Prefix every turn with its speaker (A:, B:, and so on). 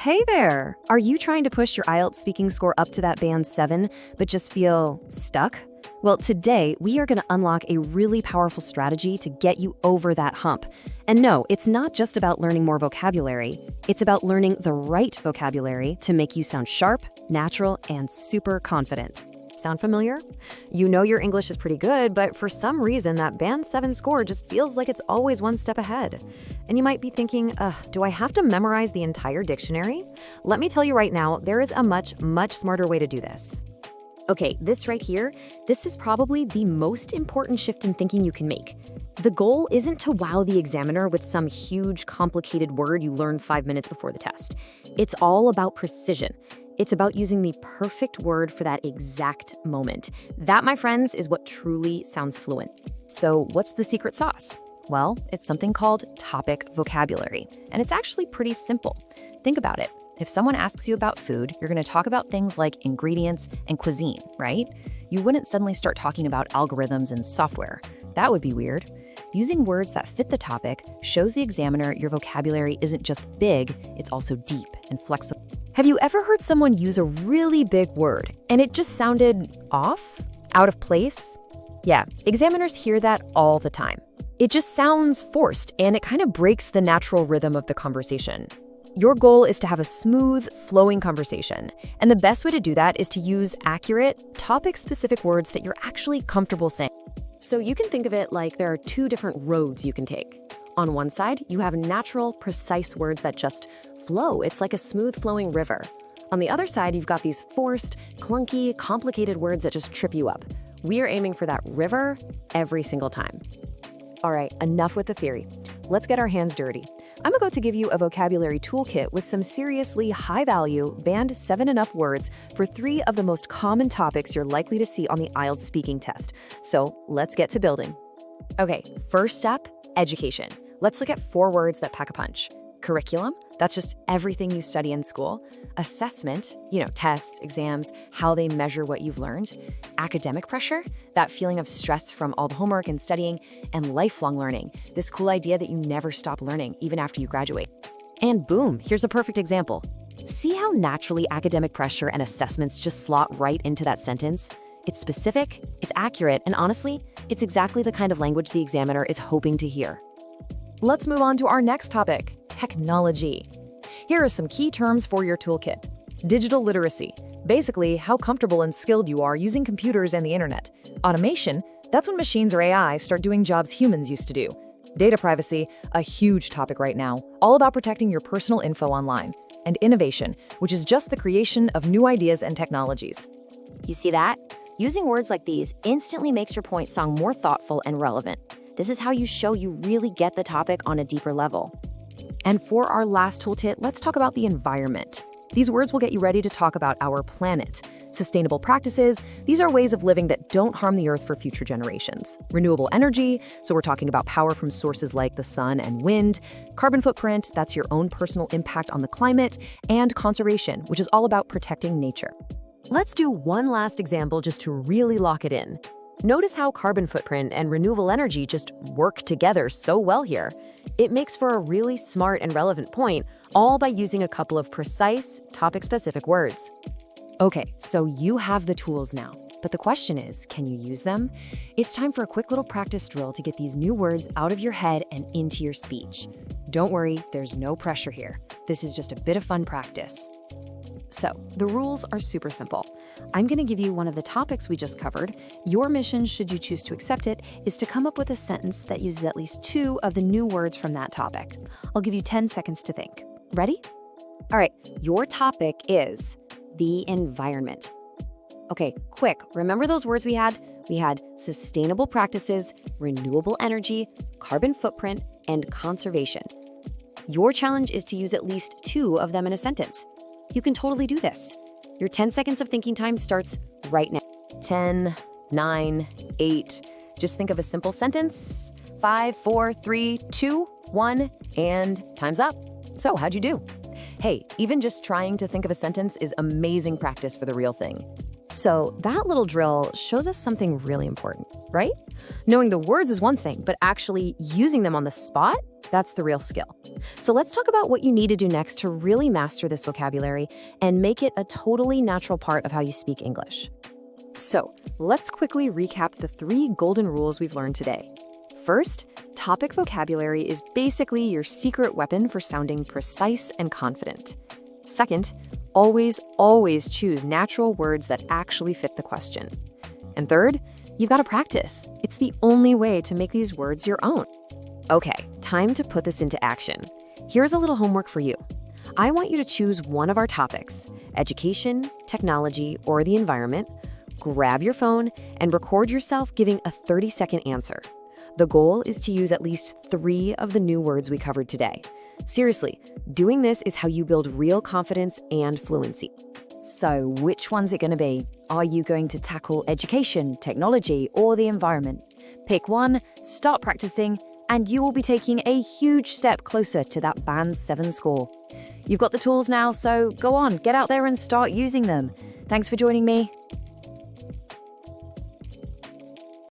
A: Hey there! Are you trying to push your IELTS speaking score up to that band 7, but just feel stuck? Well, today we are going to unlock a really powerful strategy to get you over that hump. And no, it's not just about learning more vocabulary. It's about learning the right vocabulary to make you sound sharp, natural, and super confident. Sound familiar? You know your English is pretty good, but for some reason that band 7 score just feels like it's always one step ahead. And you might be thinking, do I have to memorize the entire dictionary? Let me tell you right now, there is a much smarter way to do this. Okay, this right here, this is probably the most important shift in thinking you can make. The goal isn't to wow the examiner with some huge, complicated word you learned 5 minutes before the test. It's all about precision. It's about using the perfect word for that exact moment. That, my friends, is what truly sounds fluent. So what's the secret sauce? Well, it's something called topic vocabulary, and it's actually pretty simple. Think about it. If someone asks you about food, you're going to talk about things like ingredients and cuisine, right? You wouldn't suddenly start talking about algorithms and software. That would be weird. Using words that fit the topic shows the examiner your vocabulary isn't just big, it's also deep and flexible. Have you ever heard someone use a really big word and it just sounded off? Out of place? Yeah, examiners hear that all the time. It just sounds forced and it kind of breaks the natural rhythm of the conversation. Your goal is to have a smooth, flowing conversation, and the best way to do that is to use accurate, topic-specific words that you're actually comfortable saying. So you can think of it like there are two different roads you can take. On one side, you have natural, precise words that just flow. It's like a smooth flowing river. On the other side, you've got these forced, clunky, complicated words that just trip you up. We are aiming for that river every single time. All right, enough with the theory. Let's get our hands dirty. I'm about to give you a vocabulary toolkit with some seriously high-value, band 7 and up words for 3 of the most common topics you're likely to see on the IELTS speaking test. So let's get to building. Okay, first step, education. Let's look at 4 words that pack a punch. Curriculum, that's just everything you study in school. Assessment, tests, exams, how they measure what you've learned. Academic pressure, that feeling of stress from all the homework and studying. And lifelong learning, this cool idea that you never stop learning, even after you graduate. And boom, here's a perfect example. See how naturally academic pressure and assessments just slot right into that sentence? It's specific, it's accurate, and honestly, it's exactly the kind of language the examiner is hoping to hear. Let's move on to our next topic, technology. Here are some key terms for your toolkit. Digital literacy, basically how comfortable and skilled you are using computers and the internet. Automation, that's when machines or AI start doing jobs humans used to do. Data privacy, a huge topic right now, all about protecting your personal info online. And innovation, which is just the creation of new ideas and technologies.
B: You see that? Using words like these instantly makes your point sound more thoughtful and relevant. This is how you show you really get the topic on a deeper level.
A: And for our last toolkit, let's talk about the environment. These words will get you ready to talk about our planet. Sustainable practices, these are ways of living that don't harm the earth for future generations. Renewable energy, so we're talking about power from sources like the sun and wind. Carbon footprint, that's your own personal impact on the climate. And conservation, which is all about protecting nature. Let's do one last example just to really lock it in. Notice how carbon footprint and renewable energy just work together so well here. It makes for a really smart and relevant point, all by using a couple of precise, topic-specific words. Okay, so you have the tools now, but the question is, can you use them? It's time for a quick little practice drill to get these new words out of your head and into your speech. Don't worry, there's no pressure here. This is just a bit of fun practice. So, the rules are super simple. I'm going to give you one of the topics we just covered. Your mission, should you choose to accept it, is to come up with a sentence that uses at least 2 of the new words from that topic. I'll give you 10 seconds to think. Ready? All right, your topic is the environment. Okay, quick, remember those words we had? We had sustainable practices, renewable energy, carbon footprint, and conservation. Your challenge is to use at least 2 of them in a sentence. You can totally do this. Your 10 seconds of thinking time starts right now. 10, 9, 8. Just think of a simple sentence. 5, 4, 3, 2, 1, and time's up. So how'd you do? Hey, even just trying to think of a sentence is amazing practice for the real thing. So that little drill shows us something really important, right? Knowing the words is one thing, but actually using them on the spot, that's the real skill. So let's talk about what you need to do next to really master this vocabulary and make it a totally natural part of how you speak English. So let's quickly recap the 3 golden rules we've learned today. First, topic vocabulary is basically your secret weapon for sounding precise and confident. Second, always choose natural words that actually fit the question. And third, you've got to practice. It's the only way to make these words your own. Okay, time to put this into action. Here's a little homework for you. I want you to choose one of our topics, education, technology, or the environment. Grab your phone and record yourself giving a 30-second answer. The goal is to use at least 3 of the new words we covered today. Seriously, doing this is how you build real confidence and fluency.
B: So which one's it going to be? Are you going to tackle education, technology, or the environment? Pick one, start practicing, and you will be taking a huge step closer to that Band 7 score. You've got the tools now, so go on, get out there and start using them. Thanks for joining me.